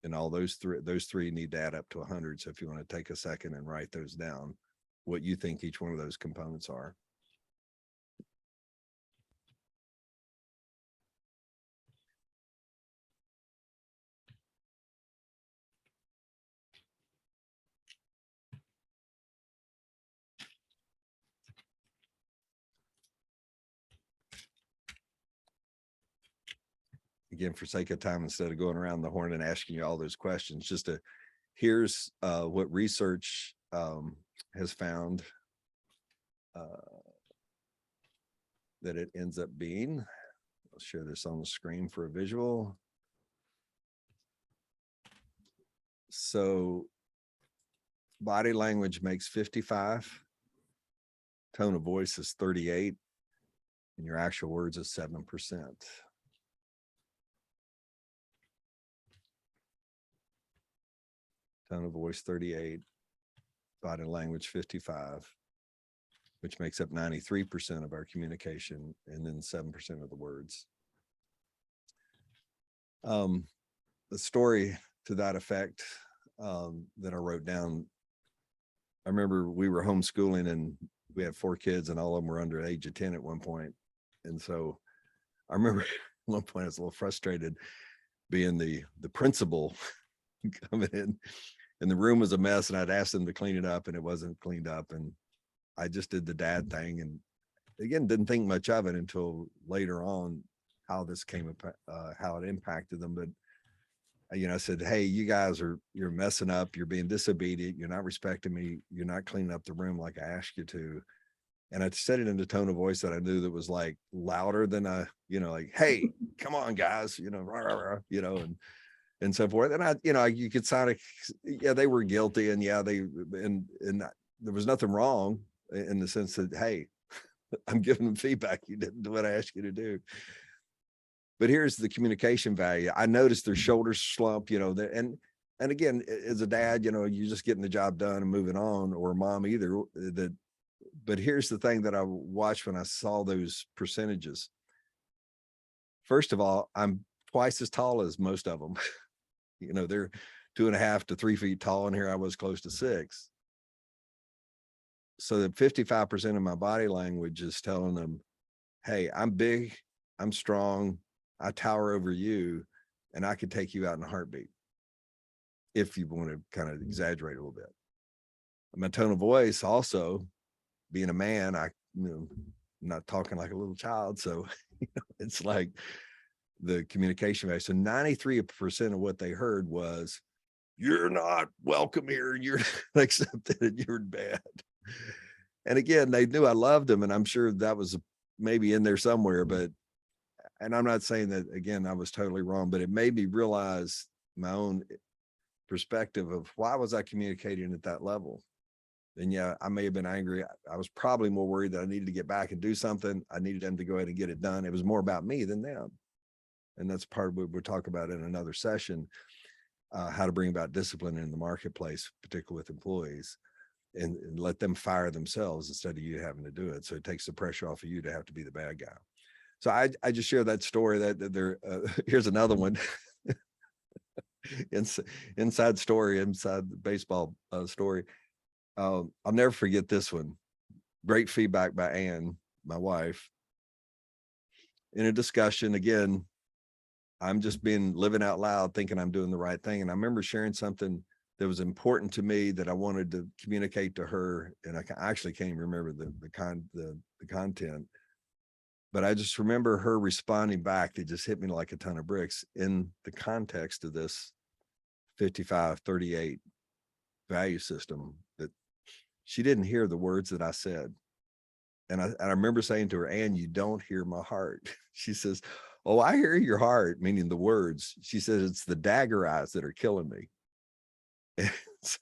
And all those three need to add up to 100. So if you want to take a second and write those down, what you think each one of those components are. Again, for sake of time, instead of going around the horn and asking you all those questions, here's what research has found that it ends up being. I'll share this on the screen for a visual. So body language makes 55, tone of voice is 38, and your actual words is 7%. Tone of voice 38, body language 55, which makes up 93% of our communication, and then 7% of the words. The story to that effect that I wrote down, I remember we were homeschooling and we had 4 kids and all of them were under the age of 10 at one point. And so I remember at one point I was a little frustrated being the principal coming in, and the room was a mess, and I'd asked them to clean it up and it wasn't cleaned up. And I just did the dad thing, and again, didn't think much of it until later on how this came up, how it impacted them. But I said, hey, you guys you're messing up, you're being disobedient, you're not respecting me, you're not cleaning up the room like I asked you to. And I said it in a tone of voice that I knew that was like louder than like, hey, come on, guys, rah, rah, rah, and so forth. And you could sound like, yeah, they were guilty, and yeah, and there was nothing wrong in the sense that, hey, I'm giving them feedback. You didn't do what I asked you to do. But here's the communication value. I noticed their shoulders slump, and again, as a dad, you're just getting the job done and moving on, or mom either. But here's the thing that I watched when I saw those percentages. First of all, I'm twice as tall as most of them. They're 2.5 to 3 feet tall, and here I was close to 6. So that 55% of my body language is telling them, hey, I'm big, I'm strong, I tower over you, and I could take you out in a heartbeat. If you want to kind of exaggerate a little bit. My tone of voice also, being a man, I'm not talking like a little child. So it's like the communication value. So 93% of what they heard was, you're not welcome here. You're not accepted and you're bad. And again, they knew I loved them. And I'm sure that was maybe in there somewhere, but, and I'm not saying that again, I was totally wrong, but it made me realize my own perspective of why was I communicating at that level? And yeah, I may have been angry. I was probably more worried that I needed to get back and do something. I needed them to go ahead and get it done. It was more about me than them. And that's part of what we'll talk about in another session, how to bring about discipline in the marketplace, particularly with employees, and let them fire themselves instead of you having to do it. So it takes the pressure off of you to have to be the bad guy. So I just share that story that there, here's another one. Inside story, inside the baseball story. I'll never forget this one. Great feedback by Ann, my wife. In a discussion, again, I'm just living out loud, thinking I'm doing the right thing. And I remember sharing something that was important to me that I wanted to communicate to her. And I actually can't even remember the content, but I just remember her responding back. That just hit me like a ton of bricks in the context of this 55-38 value system, that she didn't hear the words that I said. And I remember saying to her, Ann, you don't hear my heart. She says, oh, I hear your heart, meaning the words. She says, it's the dagger eyes that are killing me. And so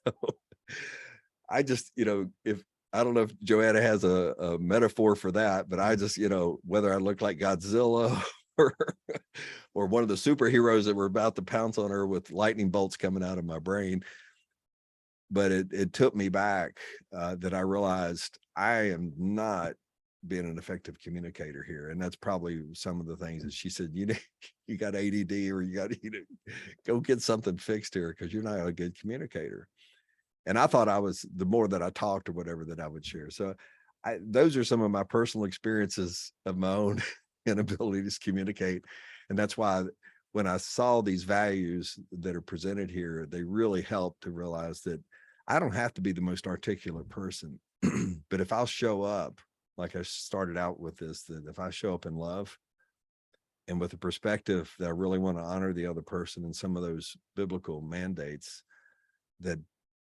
I just, if I don't know if Joanna has a metaphor for that, but I just, whether I look like Godzilla or one of the superheroes that were about to pounce on her with lightning bolts coming out of my brain. But it took me back that I realized I am not being an effective communicator here. And that's probably some of the things that she said, you got ADD, or you got to go get something fixed here because you're not a good communicator. And I thought I was, the more that I talked or whatever, that I would share. So those are some of my personal experiences of my own inability to communicate. And that's why when I saw these values that are presented here, they really helped to realize that I don't have to be the most articulate person, but if I'll show up, like I started out with this, that if I show up in love and with the perspective that I really want to honor the other person and some of those biblical mandates, that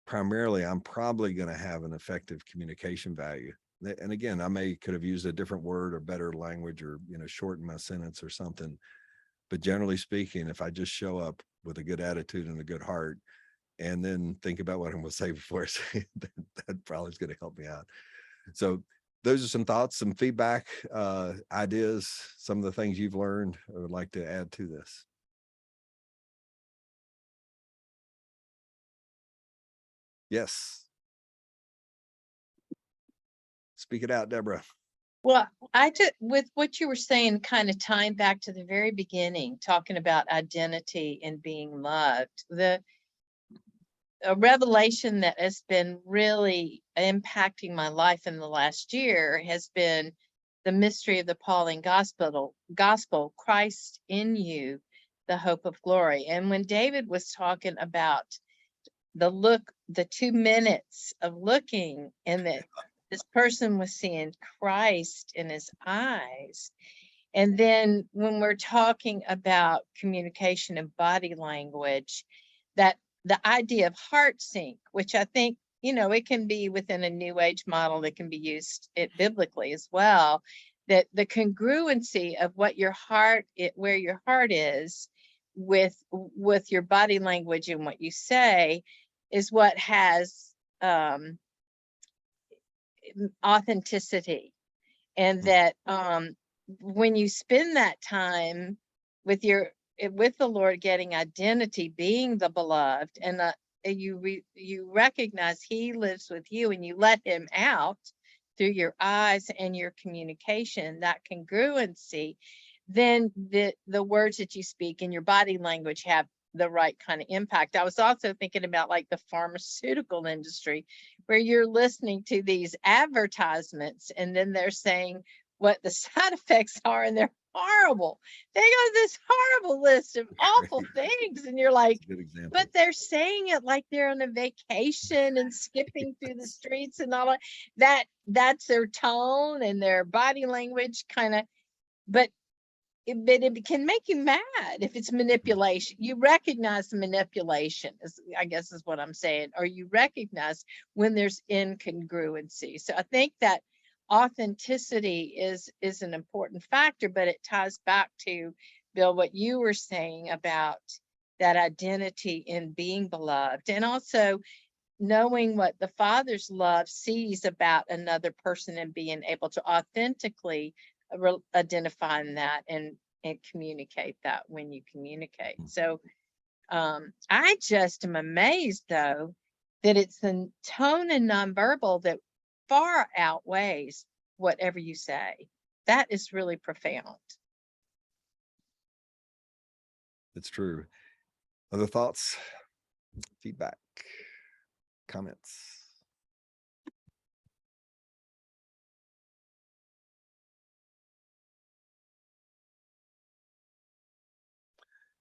primarily I'm probably going to have an effective communication value. And again, I could have used a different word or better language, or, shorten my sentence or something. But generally speaking, if I just show up with a good attitude and a good heart, and then think about what I'm going to say before I say it, that probably is going to help me out. So those are some thoughts, some feedback, ideas, some of the things you've learned I would like to add to this. Yes. Speak it out, Deborah. Well, with what you were saying, kind of tying back to the very beginning, talking about identity and being loved, a revelation that has been really impacting my life in the last year has been the mystery of the Pauline gospel, Christ in you, the hope of glory. And when David was talking about the 2 minutes of looking, and that this person was seeing Christ in his eyes. And then when we're talking about communication and body language, that the idea of heart sync, which I think, it can be within a new age model that can be used biblically as well, that the congruency of what where your heart is with your body language and what you say is what has authenticity. And that when you spend that time with the Lord, getting identity, being the beloved, and you recognize he lives with you, and you let him out through your eyes and your communication, that congruency, then the words that you speak and your body language have the right kind of impact. I was also thinking about like the pharmaceutical industry, where you're listening to these advertisements and then they're saying what the side effects are, and they're horrible. They got this horrible list of awful things, and you're like, Good example. but they're saying it like they're on a vacation and skipping through the streets and all that. That's their tone and their body language kind of, but it can make you mad if it's manipulation. You recognize the manipulation, I guess is what I'm saying, or you recognize when there's incongruency. So I think that authenticity is an important factor, but it ties back to, Bill, what you were saying about that identity in being beloved, and also knowing what the Father's love sees about another person and being able to authentically identify that and communicate that when you communicate. So I just am amazed, though, that it's the tone and nonverbal that far outweighs whatever you say. That is really profound. It's true. Other thoughts, feedback, comments?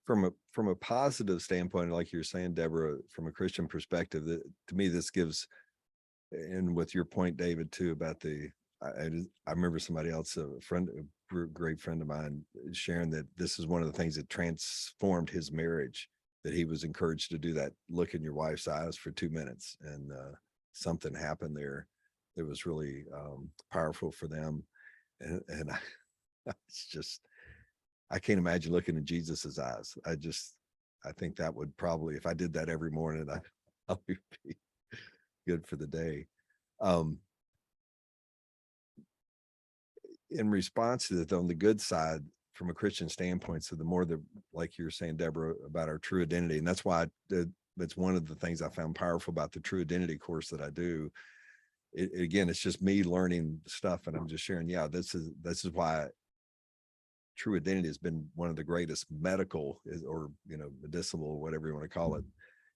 From a positive standpoint, like you're saying, Deborah, from a Christian perspective, that to me, this gives, and with your point, David, too, about I remember somebody else, a great friend of mine, sharing that this is one of the things that transformed his marriage, that he was encouraged to do that. Look in your wife's eyes for 2 minutes, and something happened there that was really powerful for them. And it's just, I can't imagine looking in Jesus's eyes. I think that would probably, if I did that every morning, I'd probably be good for the day. In response to that, on the good side, from a Christian standpoint, so the more like you were saying, Deborah, about our true identity, and that's why that's one of the things I found powerful about the true identity course that I do. Again, it's just me learning stuff, and I'm just sharing. Yeah, this is why true identity has been one of the greatest medical, or medicinal, whatever you want to call it,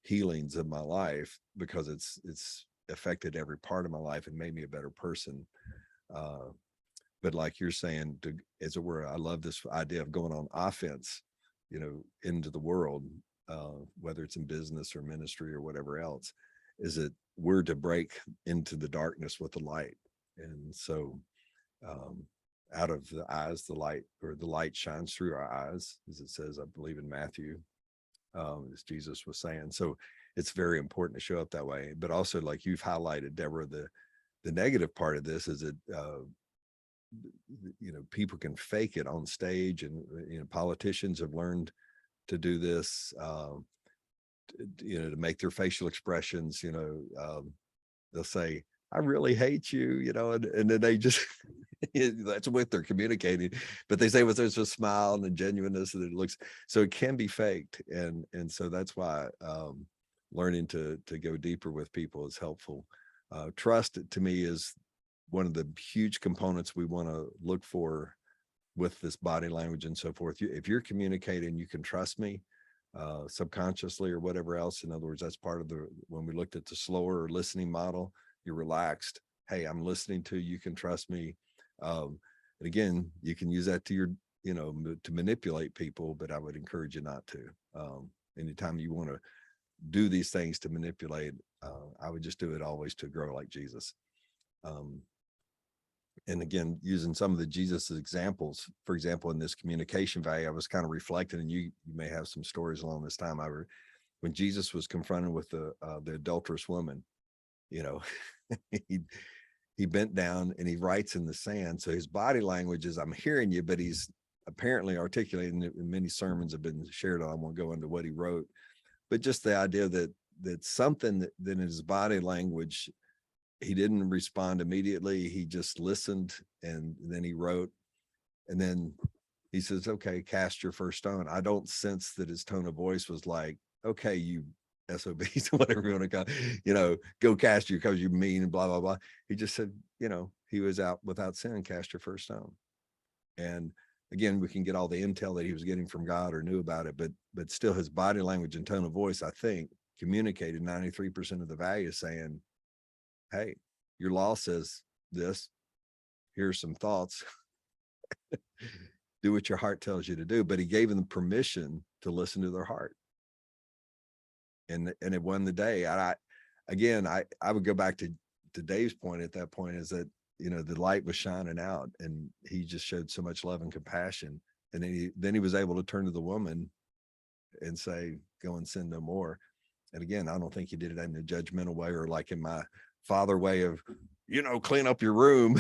healings of my life, because it's affected every part of my life and made me a better person. But like you're saying, as it were, I love this idea of going on offense, into the world, whether it's in business or ministry or whatever else, is that we're to break into the darkness with the light. And so out of the eyes, the light shines through our eyes, as it says, I believe in Matthew, as Jesus was saying. So it's very important to show up that way. But also, like you've highlighted, Deborah, the negative part of this is that people can fake it on stage, and politicians have learned to do this, to make their facial expressions. They'll say, "I really hate you," and then they just that's what they're communicating, but they say with there's a smile and a genuineness, and it looks, so it can be faked, and so that's why learning to go deeper with people is helpful. Trust, to me, is one of the huge components we want to look for with this body language and so forth. If you're communicating, you can trust me, subconsciously or whatever else. In other words, that's part of when we looked at the slower or listening model, you're relaxed. Hey, I'm listening to you, can trust me. And again, you can use that to to manipulate people, but I would encourage you not to. Anytime you want to do these things to manipulate, I would just do it always to grow like Jesus. And again, using some of the Jesus examples, for example, in this communication value, I was kind of reflecting, and you may have some stories along this time. When Jesus was confronted with the adulterous woman, he bent down and he writes in the sand. So his body language is, I'm hearing you, but he's apparently articulating it. Many sermons have been shared on. I won't go into what he wrote, but just the idea that something that in his body language, he didn't respond immediately. He just listened, and then he wrote, and then he says, "Okay, cast your first stone." I don't sense that his tone of voice was like, "Okay, you SOBs," whatever you want to call it, go cast you because you're mean and blah, blah, blah. He just said, he was out without sin, cast your first stone. And again, we can get all the intel that he was getting from God or knew about it, but still his body language and tone of voice, I think, communicated 93% of the value, saying, hey, your law says this, here's some thoughts, Do what your heart tells you to do. But he gave them permission to listen to their heart. And it won the day. I would go back to Dave's point at that point, is that, you know, the light was shining out and he just showed so much love and compassion. And then he was able to turn to the woman and say, go and sin no more. And again, I don't think he did it in a judgmental way or like in my father way of, you know, clean up your room.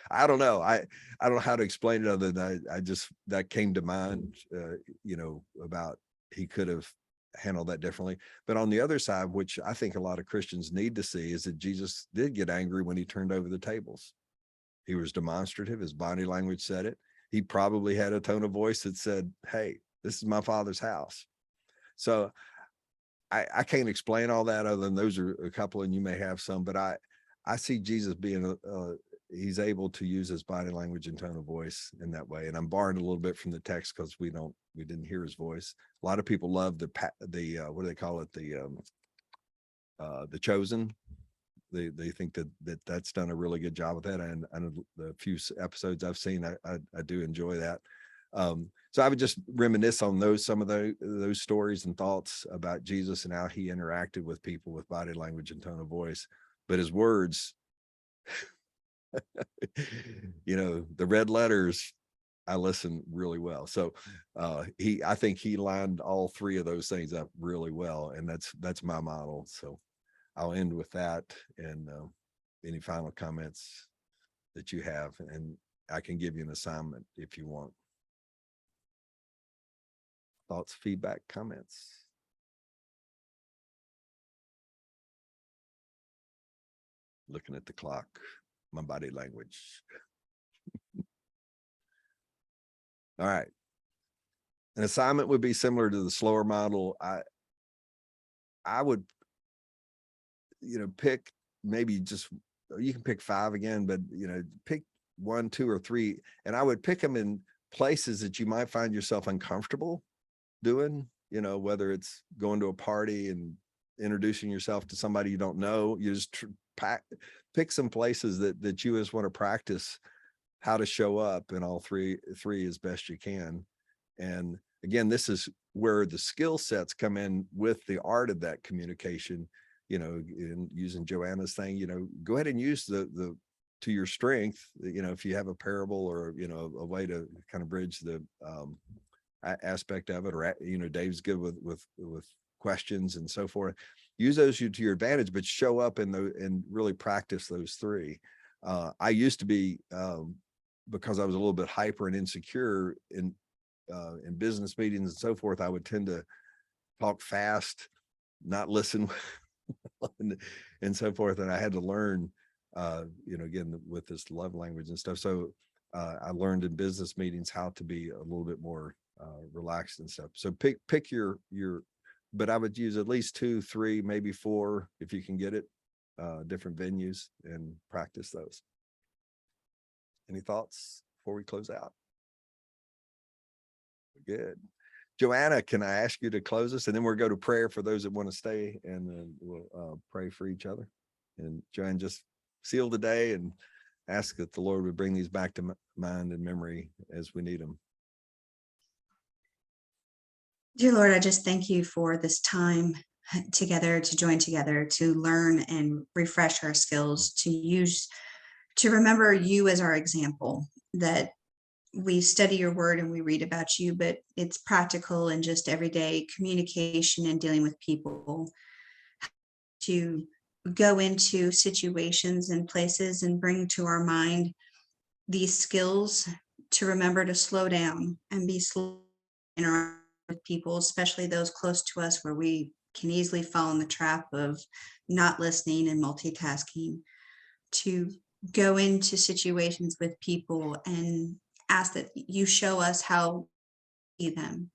I don't know. I don't know how to explain it other than I just, that came to mind, you know, about he could have handled that differently. But on the other side, which I think a lot of Christians need to see, is that Jesus did get angry when he turned over the tables. He was demonstrative. His body language said it. He probably had a tone of voice that said, hey, this is my Father's house. So I can't explain all that other than those are a couple, and you may have some, but I see Jesus being he's able to use his body language and tone of voice in that way. And I'm borrowing a little bit from the text because we didn't hear his voice. A lot of people love the what do they call it? The Chosen. They think that's done a really good job with that. And the few episodes I've seen, I do enjoy that. So I would just reminisce on some of those stories and thoughts about Jesus and how he interacted with people with body language and tone of voice. But his words, you know, the red letters, I listen really well. So I think he lined all three of those things up really well. And that's my model. So I'll end with that. And any final comments that you have, and I can give you an assignment if you want. Thoughts, feedback, comments? Looking at the clock, my body language. All right. An assignment would be similar to the slower model. I would, you know, pick maybe just, you can pick 5 again, but, you know, pick 1, 2, or 3. And I would pick them in places that you might find yourself uncomfortable doing, you know, whether it's going to a party and introducing yourself to somebody you don't know. You just pick some places that you just want to practice how to show up in all three as best you can. And again, this is where the skill sets come in with the art of that communication, you know, in using Joanna's thing, you know, go ahead and use the to your strength, you know, if you have a parable or, you know, a way to kind of bridge the aspect of it, or, you know, Dave's good with questions and so forth. Use those to your advantage, but show up and really practice those 3. I used to be, because I was a little bit hyper and insecure in business meetings and so forth, I would tend to talk fast, not listen, and so forth. And I had to learn, you know, again, with this love language and stuff. So I learned in business meetings how to be a little bit more relaxed and stuff. So pick your, but I would use at least 2, 3, maybe 4, if you can get it, different venues, and practice those. Any thoughts before we close out? Good. Joanna, can I ask you to close us, and then we'll go to prayer for those that want to stay, and then we'll pray for each other. And Joanne, just seal the day and ask that the Lord would bring these back to mind and memory as we need them. Dear Lord, I just thank you for this time together, to join together, to learn and refresh our skills, to remember you as our example, that we study your word and we read about you, but it's practical and just everyday communication and dealing with people, to go into situations and places and bring to our mind these skills, to remember to slow down and be slow in our with people, especially those close to us, where we can easily fall in the trap of not listening and multitasking, to go into situations with people and ask that you show us how to see them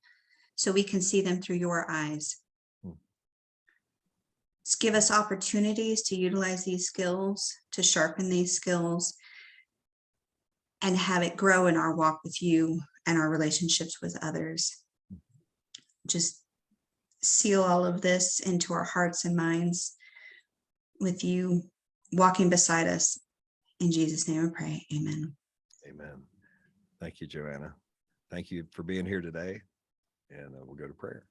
so we can see them through your eyes. Just give us opportunities to utilize these skills, to sharpen these skills, and have it grow in our walk with you and our relationships with others. Just seal all of this into our hearts and minds with you walking beside us. In Jesus' name I pray. Amen. Amen. Thank you, Joanna. Thank you for being here today. And we'll go to prayer.